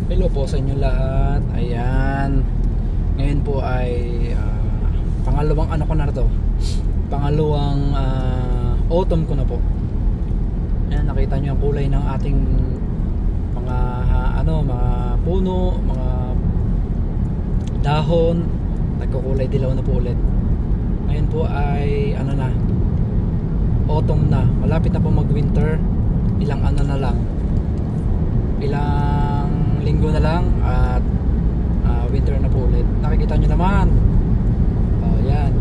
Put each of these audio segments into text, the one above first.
Hello po sa inyo lahat. Ayan. Ngayon po ay pangalawang ano ko na to. Pangalawang autumn ko na po. Ayan, nakita niyo ang kulay ng ating mga mga puno, mga dahon, nagkukulay dilaw na po ulit. Ngayon po ay autumn na. Malapit na po mag-winter. Ilang linggo na lang at winter na po ulit. Nakikita nyo naman. Yan.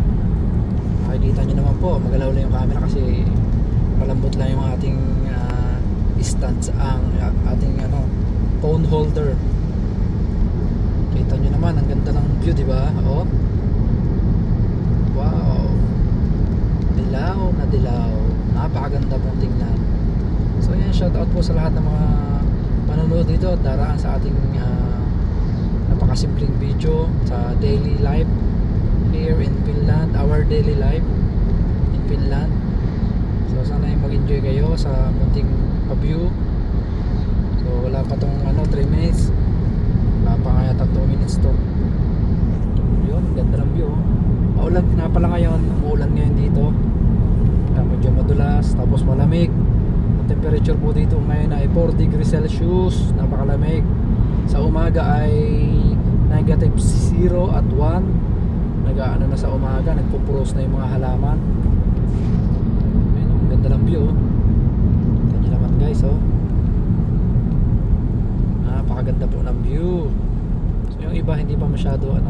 Nakikita nyo naman po. Magalaw lang yung camera kasi malambot lang yung ating stands, ang ating phone holder. Kita nyo naman, ang ganda ng view, di ba? Oh. Wow. Dilaw na dilaw. Napakaganda pong tingnan. So yan, shout out po sa lahat ng mga panonood dito at daraan sa ating napakasimpleng video sa daily life here in Finland, our daily life in Finland. So sana ay mag-enjoy kayo sa munting view. So wala pa tong 3 minutes, wala pa kaya 3 minutes to. Yun, ganda ng view. Maulan na pala ngayon, umuulan ngayon dito. Medyo madulas, tapos malamig. Temperature po dito ngayon ay 4 degrees Celsius, napakalamig. Sa umaga ay -0 at 1. Na sa umaga, nagpupuros na yung mga halaman. Ayun, ang ganda ng view. Tingnan naman guys, oh. Napakaganda po ng view. So yung iba hindi pa masyado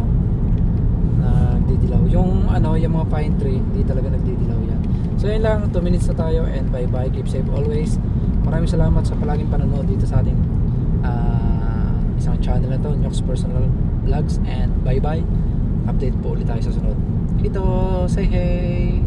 nagdidilaw. Yung mga pine tree, hindi talaga nagdidilaw yan. So yun lang, 2 minutes na tayo and bye bye, keep safe always. Maraming salamat sa palaging panonood dito sa ating isang channel na to, Nyox Personal Vlogs, and bye bye. Update po ulit tayo sa sunod. Ito, say hey.